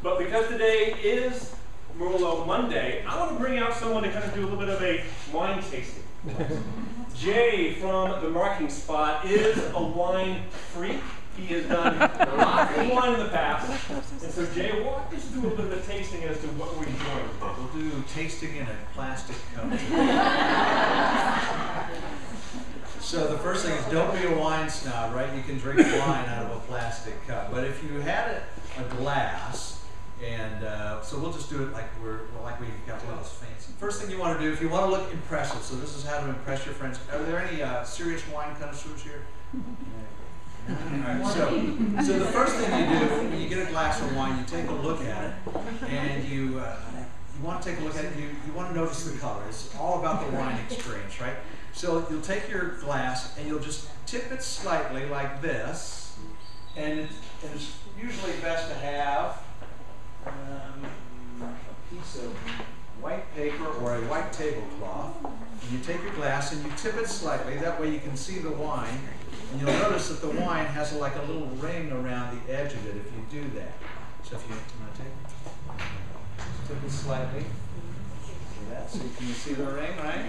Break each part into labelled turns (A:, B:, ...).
A: But because today is Merlot Monday, I want to bring out someone to kind of do a little bit of a wine tasting. Jay from the Marketing Spot is a wine freak. He has done lots of wine in the past. And so Jay, walk us through a little bit of a tasting as to what we're enjoying.
B: We'll do tasting in a plastic cup. So the first thing is, don't be a wine snob, right? You can drink wine out of a plastic cup. But if you had a glass, and so we'll just do it like we've got one of those fancy. First thing you want to do, if you want to look impressive, so this is how to impress your friends. Are there any serious wine connoisseurs here? All right, so the first thing you do when you get a glass of wine, you take a look at it, and you want to take a look at it. You want to notice the color. It's all about the wine experience, right? So you'll take your glass and you'll just tip it slightly like this, and it's usually best to have a piece of white paper or a white tablecloth. And you take your glass and you tip it slightly. That way you can see the wine. And you'll notice that the wine has like a little ring around the edge of it if you do that. So if you want to take it, just tip it slightly. See that? So you can see the ring, right?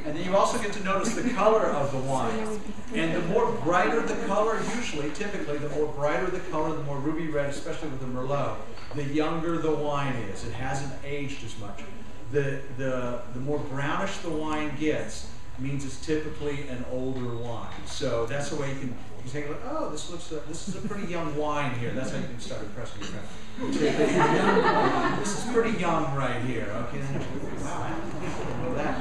B: And then you also get to notice the color of the wine. And the more brighter the color, typically, the more brighter the color, the more ruby red, especially with the Merlot, the younger the wine is. It hasn't aged as much. The more brownish the wine gets, means it's typically an older wine. So that's the way you take a look. Oh, this is a pretty young wine here. That's how you can start impressing your friends. This is pretty young right here. Okay, wow, I didn't know that.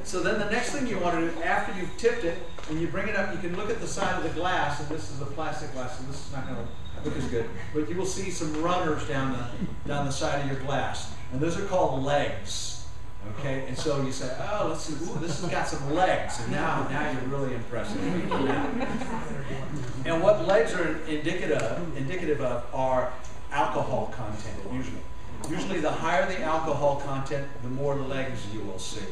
B: So then the next thing you want to do after you've tipped it, when you bring it up, you can look at the side of the glass, and this is a plastic glass, so this is not going to look as good. But you will see some runners down the side of your glass, and those are called legs. Okay, and so you say, oh, let's see, ooh, this has got some legs, and now you're really impressive. And what legs are indicative of are alcohol content, usually. Usually the higher the alcohol content, the more legs you will see.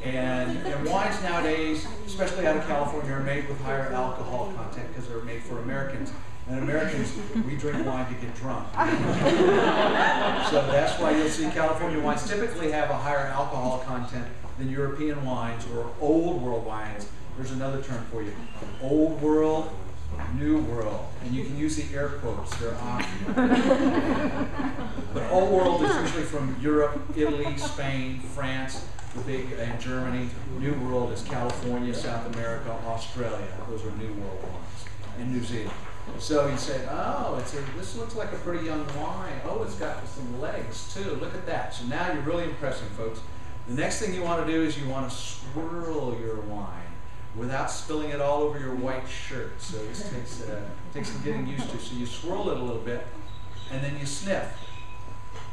B: And wines nowadays, especially out of California, are made with higher alcohol content because they're made for Americans. And Americans, we drink wine to get drunk. So that's why you'll see California wines typically have a higher alcohol content than European wines or old world wines. There's another term for you. Old world, new world. And you can use the air quotes, they're optional. But old world is usually from Europe, Italy, Spain, France, and Germany. New world is California, South America, Australia. Those are new world wines. And New Zealand. So you say, oh, this looks like a pretty young wine. Oh, it's got some legs too. Look at that. So now you're really impressing folks. The next thing you want to do is you want to swirl your wine without spilling it all over your white shirt. So this takes some getting used to. So you swirl it a little bit, and then you sniff.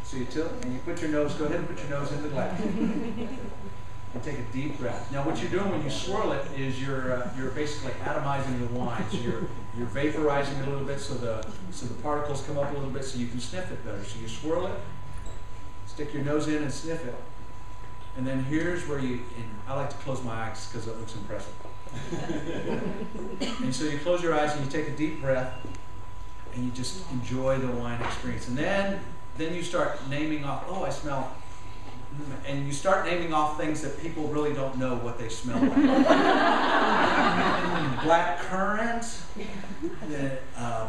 B: So you tilt and you put your nose. Go ahead and put your nose in the glass. And take a deep breath. Now, what you're doing when you swirl it is you're basically atomizing the wine. So you're vaporizing it a little bit, so the particles come up a little bit, so you can sniff it better. So you swirl it, stick your nose in and sniff it, and then here's where I like to close my eyes because it looks impressive. And so you close your eyes and you take a deep breath, and you just enjoy the wine experience. And then you start naming off. Oh, I smell. And you start naming off things that people really don't know what they smell like. Black currant,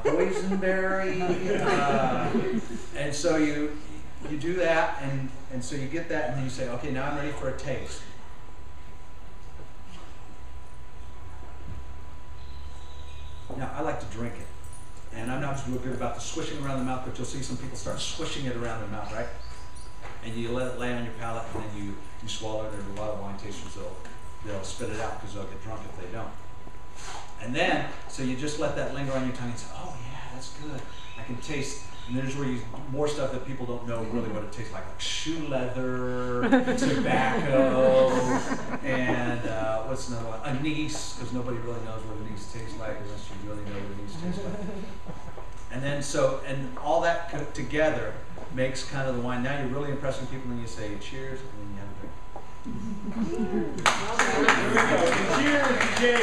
B: boysenberry, and so you do that, and so you get that, and then you say, okay, now I'm ready for a taste. Now, I like to drink it, and I'm not real good about the swishing around the mouth, but you'll see some people start swishing it around their mouth, right? And you let it lay on your palate, and then you swallow it. There's a lot of wine tasters they'll spit it out because they'll get drunk if they don't. And then, so you just let that linger on your tongue and say, oh yeah, that's good. I can taste, and there's where more stuff that people don't know really what it tastes like shoe leather, tobacco, and what's another one? Anise, because nobody really knows what anise tastes like unless you really know what anise tastes like. And then and all that together makes kind of the wine. Now you're really impressing people when you say cheers and then you have a drink.
A: Cheers, Jay.